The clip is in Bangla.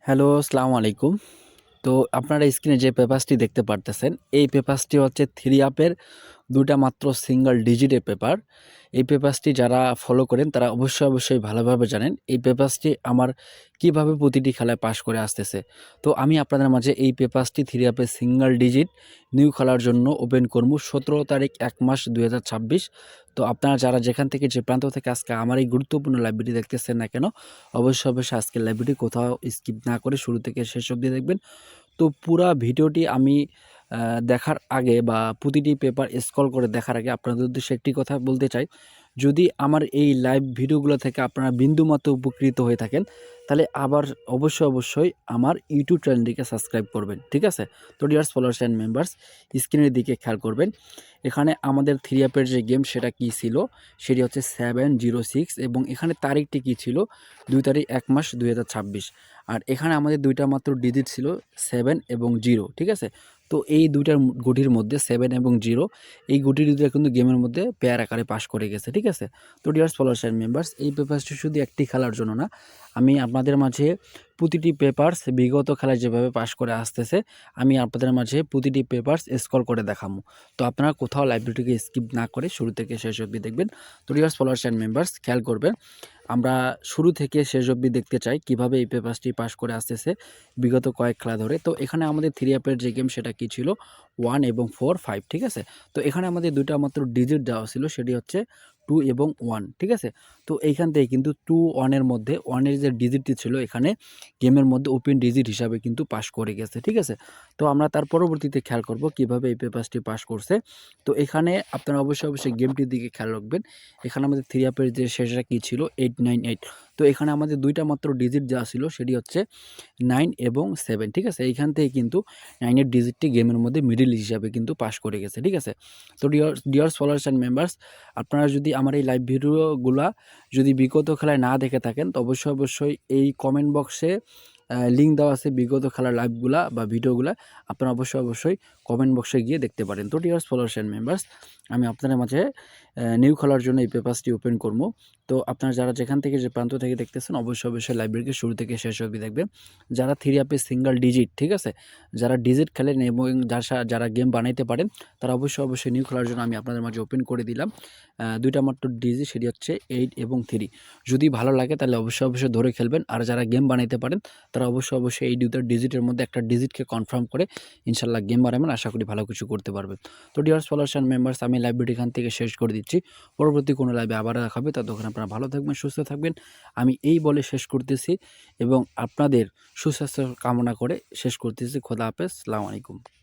হ্যালো, আসসালামু আলাইকুম। তো আপনারা স্ক্রিনে যে পেপারসটি দেখতে পারতেছেন, এই পেপারসটি হচ্ছে 3 আপের ২ টা মাত্র সিঙ্গল ডিজিটের পেপার। এই পেপারসটি যারা ফলো করেন তারা অবশ্যই ভালোভাবে জানেন এই পেপারসটি আমার কিভাবে প্রতিটি খেলায় পাস করে আসতেছে। তো আমি আপনাদের মাঝে এই পেপারসটি 3 আপের সিঙ্গল ডিজিট নিউ খেলার জন্য ওপেন করবো ১৭ তারিখ ১ মাস ২০২৬। তো আপনারা যারা যেখান থেকে যে প্রান্ত থেকে আজকে আমার এই গুরুত্বপূর্ণ লাইভটি দেখতেছেন না কেন, অবশ্যই আজকের লাইভটি কোথাও স্কিপ না করে শুরু থেকে শেষ অবধি দেখবেন। তো পুরা ভিডিওটি আমি দেখার আগে বা প্রতিটি পেপার স্ক্রল করে দেখার আগে আপনাদের উদ্দেশ্যে একটি কথা বলতে চাই। যদি আমার এই লাইভ ভিডিওগুলো থেকে আপনারা বিন্দুমাত্র উপকৃত হয়ে থাকেন, তাহলে আবার অবশ্যই আমার ইউটিউব চ্যানেলটিকে সাবস্ক্রাইব করবেন। ঠিক আছে? তো ডিয়ার্স ফলোয়ার্স অ্যান্ড মেম্বার্স, স্ক্রিনের দিকে খেয়াল করবেন। এখানে আমাদের 3 অ্যাপের যে গেম সেটা কি ছিল? সেটি হচ্ছে 706 এবং এখানে তারিখটি কি ছিল? ২ তারিখ ১ মাস ২০২৬। আর এখানে আমাদের ২ টা মাত্র ডিজিট ছিল 7 এবং 0। ঠিক আছে? তো এই ২ টার গুটির মধ্যে 7 এবং 0 এই গুটি দুইটা কিন্তু গেমের মধ্যে পেয়ার আকারে পাস করে গেছে। ঠিক আছে? তো ডিয়ার্স ফলোয়ার্স অ্যান্ড মেম্বার্স, এই পেপারসটি শুধু একটি খেলার জন্য না, আমি আপনাদের মাঝে প্রতিটি পেপারস বিগত খেলায় যেভাবে পাস করে আসতেছে, আমি আপনাদের মাঝে প্রতিটি পেপারস স্ক্রল করে দেখাবো। তো আপনারা কোথাও লাইভটিকে স্কিপ না করে শুরু থেকে শেষ অবধি দেখবেন। তো ডিয়ার্স ফলোয়ার্স অ্যান্ড মেম্বার্স, খেয়াল করবেন। আমরা শুরু থেকে শেষ অবধি দেখতে চাই কিভাবে এই পেপারসটি পাস করে আসতেছে বিগত কয়েক খেলা ধরে। তো এখানে আমাদের 3 অ্যাপের যে গেম সেটা কি ছিল? 1 এবং 4, 5। ঠিক আছে? তো এখানে আমাদের ২ টা মাত্র ডিজিট দেওয়া ছিল, সেটি হচ্ছে 2 এবং 1। ঠিক আছে? তো এইখান থেকে কিন্তু 2, 1 এর মধ্যে 1 এর যে ডিজিটটি ছিল এখানে গেমের মধ্যে ওপেন ডিজিট হিসাবে কিন্তু পাস করে গেছে। ঠিক আছে? তো আমরা তার পরবর্তীতে খেয়াল করব কিভাবে এই পেপারসটি পাস করছে। তো এখানে আপনারা অবশ্যই গেমটির দিকে খেয়াল রাখবেন। এখানে আমাদের 3 অ্যাপের যে শেষটা কি ছিল? 898। তো এখানে আমাদের 2 টা মাত্র ডিজিট দেওয়া ছিল, সেটি হচ্ছে 9 এবং 7। ঠিক আছে? এইখান থেকে কিন্তু 9 এর ডিজিটটি গেমের মধ্যে মিডল হিসাবে কিন্তু পাস করে গেছে। ঠিক আছে? তো ডিয়ার্স ফলোয়ার্স অ্যান্ড মেম্বার্স, আপনারা যদি আমার এই লাইভ ভিডিওগুলা যদি বিগত খেলায় না দেখে থাকেন, তো অবশ্যই এই কমেন্ট বক্সে লিঙ্ক দেওয়া আছে বিগত খেলার লাইভগুলা বা ভিডিওগুলা। আপনারা অবশ্যই কমেন্ট বক্সে গিয়ে দেখতে পারেন। তো ডিয়ার্স ফলোয়ার্স অ্যান্ড মেম্বার্স, আমি আপনাদের মাঝে নিউ খেলার জন্য এই পেপারসটি ওপেন করব। তো আপনারা যারা যেখান থেকে যে প্রান্ত থেকে দেখতেছেন, অবশ্যই লাইব্রেরিকে শুরু থেকে শেষ অবধি দেখবেন। যারা 3 অ্যাপে সিঙ্গল ডিজিট, ঠিক আছে? যারা ডিজিট খেলেন এবং যারা গেম বানাইতে পারেন, তারা অবশ্যই নিউ খেলার জন্য আমি আপনাদের মাঝে ওপেন করে দিলাম। ২ টা মাত্র ডিজিট, সেটি হচ্ছে 8 এবং 3। যদি ভালো লাগে তাহলে অবশ্যই ধরে খেলবেন। আর যারা গেম বানাইতে পারেন তারা অবশ্যই এই 2 টা ডিজিটের মধ্যে একটা ডিজিটকে কনফার্ম করে ইনশাআল্লাহ গেম বানাবেন। আশা করি ভালো কিছু করতে পারবেন। তো ডিয়ার্স ফলোয়ার্স অ্যান্ড মেম্বার্স, আমি লাইভ ভিডিও এখান থেকে শেষ করে দিচ্ছি। পরবর্তী কোনো লাইভে আবার দেখা হবে। ততক্ষণ আপনারা ভালো থাকবেন, সুস্থ থাকবেন। আমি এই বলে শেষ করতেছি এবং আপনাদের সুস্বাস্থ্য কামনা করে শেষ করতেছি। খোদা হাফেজ। আসসালামু আলাইকুম।